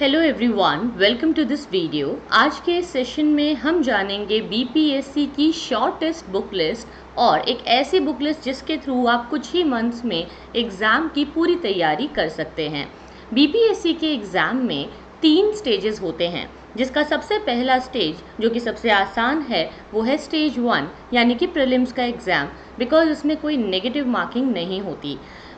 Hello everyone, welcome to this video. आज के इस सेशन में हम जानेंगे बीपीएससी की शॉर्टेस्ट बुक लिस्ट और एक ऐसी बुक लिस्ट जिसके थ्रू आप कुछ ही मंथ्स में एग्ज़ाम की पूरी तैयारी कर सकते हैं। बीपीएससी के एग्ज़ाम में 3 स्टेजेस होते हैं, जिसका सबसे पहला स्टेज जो कि सबसे आसान है वो है स्टेज 1 यानी कि प्रीलिम्स का एग्ज़ाम, बिकॉज उसमें कोई नेगेटिव मार्किंग नहीं होती।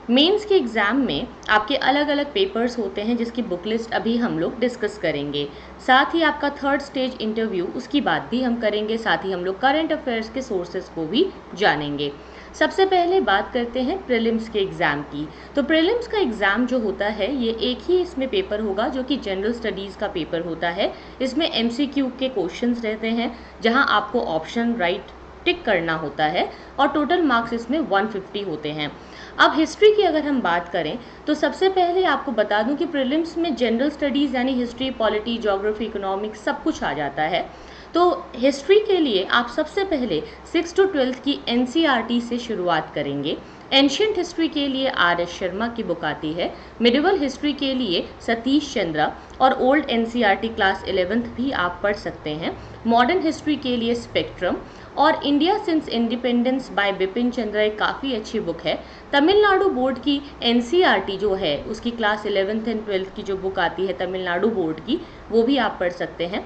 मेंस के एग्ज़ाम में आपके अलग अलग पेपर्स होते हैं जिसकी बुक लिस्ट अभी हम लोग डिस्कस करेंगे। साथ ही आपका थर्ड स्टेज इंटरव्यू, उसकी बात भी हम करेंगे। साथ ही हम लोग करंट अफेयर्स के सोर्सेज को भी जानेंगे। सबसे पहले बात करते हैं प्रीलिम्स के एग्ज़ाम की। तो प्रीलिम्स का एग्ज़ाम जो होता है ये एक ही इसमें पेपर होगा जो कि जनरल स्टडीज़ का पेपर होता है। इसमें एमसीक्यू के क्वेश्चंस रहते हैं जहां आपको ऑप्शन राइट टिक करना होता है और टोटल मार्क्स इसमें 150 होते हैं। अब हिस्ट्री की अगर हम बात करें तो सबसे पहले आपको बता दूं कि प्रीलिम्स में जनरल स्टडीज़ यानी हिस्ट्री, पॉलिटी, ज्योग्राफी, इकोनॉमिक्स सब कुछ आ जाता है। तो हिस्ट्री के लिए आप सबसे पहले 6 to 12 की एनसीईआरटी से शुरुआत करेंगे। एंशियंट हिस्ट्री के लिए आर.एस. शर्मा की बुक आती है। मिडिवल हिस्ट्री के लिए सतीश चंद्रा और ओल्ड एनसीईआरटी क्लास 11th भी आप पढ़ सकते हैं। मॉडर्न हिस्ट्री के लिए स्पेक्ट्रम और India since independence bye Bipin Chandra एक काफ़ी अच्छी बुक है। तमिलनाडु बोर्ड की एनसीईआरटी जो है उसकी क्लास 11th एंड 12th की जो बुक आती है तमिलनाडु बोर्ड की, वो भी आप पढ़ सकते हैं।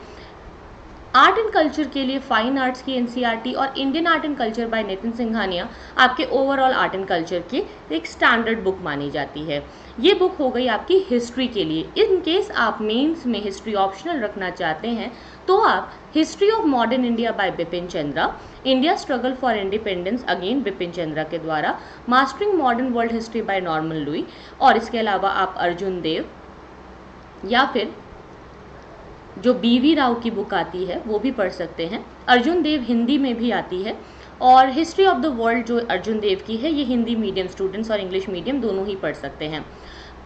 आर्ट एंड कल्चर के लिए फाइन आर्ट्स की एनसीईआरटी और Indian art and culture by Nitin Singhania आपके ओवरऑल आर्ट एंड कल्चर की एक स्टैंडर्ड बुक मानी जाती है। ये बुक हो गई आपकी हिस्ट्री के लिए। इन केस आप मेंस में हिस्ट्री ऑप्शनल रखना चाहते हैं तो आप history of modern India by Bipin Chandra, India struggle for independence again Bipin Chandra के द्वारा, mastering modern world history by Norman Louis, और इसके अलावा आप अर्जुन देव या फिर जो बीवी राव की बुक आती है वो भी पढ़ सकते हैं। अर्जुन देव हिंदी में भी आती है। और हिस्ट्री ऑफ द वर्ल्ड जो अर्जुन देव की है ये हिंदी मीडियम स्टूडेंट्स और इंग्लिश मीडियम दोनों ही पढ़ सकते हैं।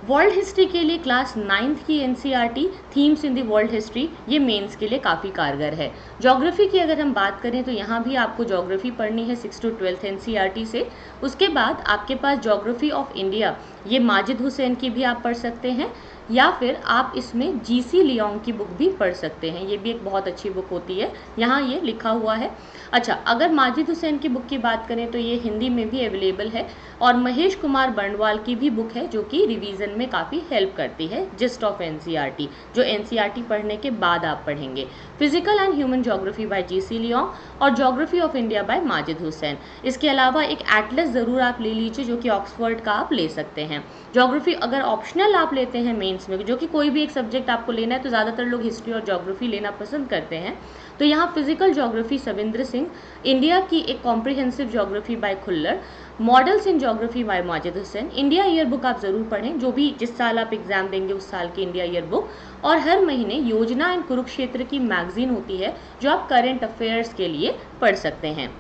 वर्ल्ड हिस्ट्री के लिए क्लास 9th की NCERT themes in the world history ये मेंस के लिए काफ़ी कारगर है। ज्योग्राफी की अगर हम बात करें तो यहाँ भी आपको ज्योग्राफी पढ़नी है 6 to 12 एनसीईआरटी से। उसके बाद आपके पास ज्योग्राफी ऑफ इंडिया ये माजिद हुसैन की भी आप पढ़ सकते हैं, या फिर आप इसमें जीसी लियोंग की बुक भी पढ़ सकते हैं। ये भी एक बहुत अच्छी बुक होती है, यहाँ ये लिखा हुआ है। अच्छा, अगर माजिद हुसैन की बुक की बात करें तो ये हिंदी में भी अवेलेबल है। और महेश कुमार बंडवाल की भी बुक है जो कि रिवीजन में काफ़ी हेल्प करती है, जिस्ट ऑफ एनसीईआरटी, जो एनसीईआरटी पढ़ने के बाद आप पढ़ेंगे। Physical and human geography by GC Leong और geography of India by Majid Husain. इसके अलावा एक एटलस ज़रूर आप ले लीजिए जो कि ऑक्सफोर्ड का आप ले सकते हैं। ज्योग्राफी अगर ऑप्शनल आप लेते हैं मेंस में, जो कि कोई भी एक सब्जेक्ट आपको लेना है तो ज़्यादातर लोग हिस्ट्री और ज्योग्राफी लेना पसंद करते हैं, तो यहाँ physical geography Savindra Singh, India की एक comprehensive geography bye Khullar, models in geography bye Majid Hussain. India year book आप ज़रूर पढ़ें, जो भी जिस साल आप एग्जाम देंगे उस साल की इंडिया ईयर बुक। और हर महीने योजना एंड कुरुक्षेत्र की मैगजीन होती है जो आप करंट अफेयर्स के लिए पढ़ सकते हैं।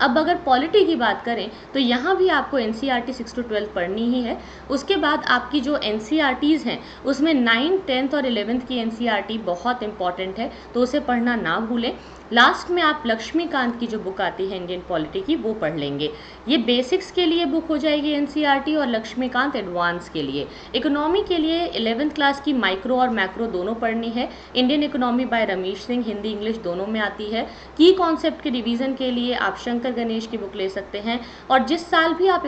अब अगर पॉलिटी की बात करें तो यहाँ भी आपको एनसीईआरटी 6 to 12 पढ़नी ही है। उसके बाद आपकी जो एनसीईआरटीज़ हैं उसमें 9th, 10th और 11th की एनसीईआरटी बहुत इंपॉर्टेंट है, तो उसे पढ़ना ना भूलें। लास्ट में आप लक्ष्मीकांत की जो बुक आती है इंडियन पॉलिटी की वो पढ़ लेंगे। ये बेसिक्स के लिए बुक हो जाएगी एनसीईआरटी और लक्ष्मीकांत एडवांस के लिए। इकोनॉमी के लिए 11th क्लास की माइक्रो और मैक्रो दोनों पढ़नी है। Indian economy bye Ramesh Singh Hindi English दोनों में आती है। की कॉन्सेप्ट के रिवीजन के लिए आप शंकर गणेश की बुक ले सकते हैं। और जिस साल भी आप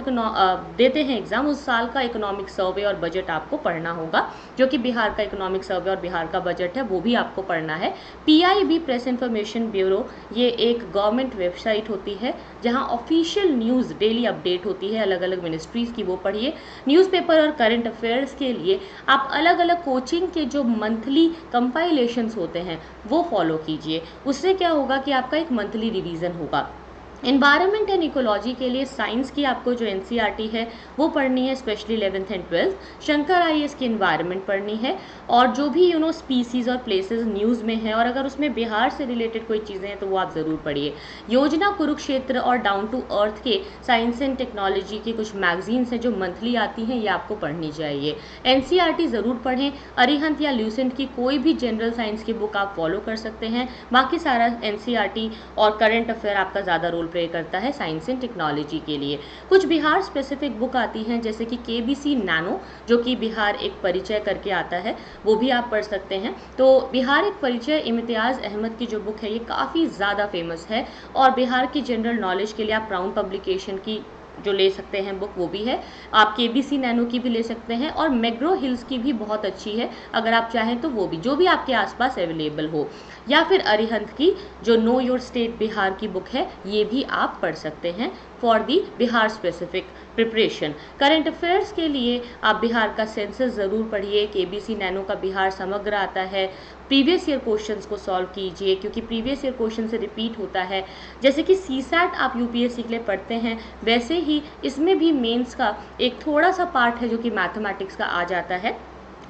देते हैं एग्जाम उस साल का इकोनॉमिक सर्वे और बजट आपको पढ़ना होगा, जो कि बिहार का इकोनॉमिक सर्वे और बिहार का बजट है वो भी आपको पढ़ना है। पीआईबी प्रेस इंफॉर्मेशन ब्यूरो ये एक गवर्नमेंट वेबसाइट होती है जहां ऑफिशियल न्यूज़ डेली अपडेट होती है अलग अलग मिनिस्ट्रीज़ की, वो पढ़िए। न्यूज़पेपर और करंट अफेयर्स के लिए आप अलग अलग कोचिंग के जो मंथली कंपाइलेशंस होते हैं वो फॉलो कीजिए। उससे क्या होगा कि आपका एक मंथली रिवीजन होगा। एनवायरनमेंट एंड इकोलॉजी के लिए साइंस की आपको जो एनसीईआरटी है वो पढ़नी है, specially 11th and 12th। Shankar IAS की एनवायरनमेंट पढ़नी है। और जो भी स्पीसीज़ और प्लेसेस न्यूज़ में है और अगर उसमें बिहार से रिलेटेड कोई चीज़ें हैं तो वो आप ज़रूर पढ़िए। योजना, कुरुक्षेत्र और डाउन टू अर्थ के साइंस एंड टेक्नोलॉजी की कुछ मैगजीन्स हैं जो मंथली आती हैं, ये आपको पढ़नी चाहिए। एनसीईआरटी ज़रूर पढ़ें। अरिहंत या ल्यूसेंट की कोई भी जनरल साइंस की बुक आप फॉलो कर सकते हैं। बाकी सारा एनसीईआरटी और करंट अफेयर आपका ज़्यादा रोल प्ले करता है साइंस एंड टेक्नोलॉजी के लिए। कुछ बिहार स्पेसिफिक बुक आती हैं जैसे कि KBC नैनो, जो कि बिहार एक परिचय करके आता है, वो भी आप पढ़ सकते हैं। तो बिहार एक परिचय इम्तियाज़ अहमद की जो बुक है ये काफ़ी ज़्यादा फेमस है, और बिहार की जनरल नॉलेज के लिए आप ब्राउन पब्लिकेशन की जो ले सकते हैं बुक वो भी है, आप KBC नैनो की भी ले सकते हैं, और मैग्रो हिल्स की भी बहुत अच्छी है, अगर आप चाहें तो वो भी, जो भी आपके आसपास अवेलेबल हो। या फिर अरिहंत की जो नो योर स्टेट बिहार की बुक है, ये भी आप पढ़ सकते हैं for the Bihar specific preparation. Current affairs के लिए आप बिहार का सेंसस ज़रूर पढ़िए, KBC नैनो का बिहार समग्र आता है। प्रीवियस ईयर क्वेश्चंस को सॉल्व कीजिए, क्योंकि प्रीवियस ईयर क्वेश्चन से रिपीट होता है। जैसे कि CSAT आप UPSC के लिए पढ़ते हैं, वैसे ही इसमें भी मेंस का एक थोड़ा सा पार्ट है जो कि मैथमेटिक्स का आ जाता है,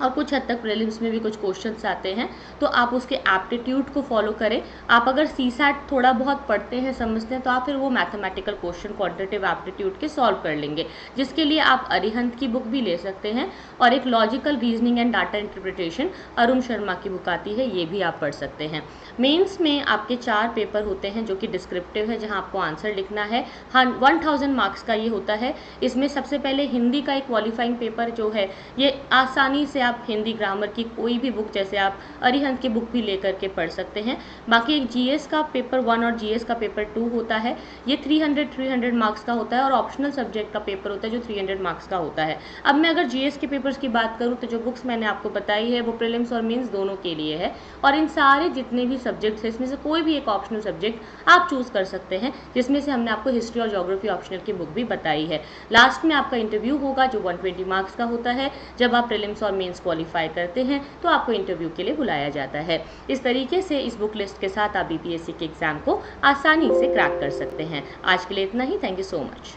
और कुछ हद तक प्रीलिम्स में भी कुछ क्वेश्चंस आते हैं, तो आप उसके एप्टीट्यूड को फॉलो करें। आप अगर CSAT थोड़ा बहुत पढ़ते हैं, समझते हैं, तो आप फिर वो मैथमेटिकल क्वेश्चन क्वांटिटेटिव एप्टीट्यूड के सॉल्व कर लेंगे, जिसके लिए आप अरिहंत की बुक भी ले सकते हैं, और एक logical reasoning and data interpretation Arun Sharma की बुक आती है, ये भी आप पढ़ सकते हैं। मेंस में आपके 4 पेपर होते हैं जो कि डिस्क्रिप्टिव है, जहां आपको आंसर लिखना है। हाँ, 1000 मार्क्स का ये होता है। इसमें सबसे पहले हिंदी का एक क्वालिफाइंग पेपर जो है, ये आसानी से आप हिंदी ग्रामर की कोई भी बुक, जैसे आप अरिहंत की बुक भी लेकर के पढ़ सकते हैं। बाकी एक GS का पेपर 1 और GS का पेपर 2 होता है, ये 300 मार्क्स का होता है, और ऑप्शनल सब्जेक्ट का पेपर होता है जो 300 मार्क्स का होता है। अब मैं अगर GS के पेपर्स की बात करूँ तो जो बुक्स मैंने आपको बताई है वो प्रीलिम्स और मेंस दोनों के लिए है, और इन सारे जितने भी सब्जेक्ट्स हैं इसमें से कोई भी एक ऑप्शनल सब्जेक्ट आप चूज कर सकते हैं, जिसमें से हमने आपको हिस्ट्री और ज्योग्राफी ऑप्शनल की बुक भी बताई है। लास्ट में आपका इंटरव्यू होगा जो 120 मार्क्स का होता है। जब आप प्रीलिम्स और मेंस क्वालिफाई करते हैं तो आपको इंटरव्यू के लिए बुलाया जाता है। इस तरीके से इस बुक लिस्ट के साथ आप BPSC के एग्जाम को आसानी से क्रैक कर सकते हैं। आज के लिए इतना ही। Thank you so much.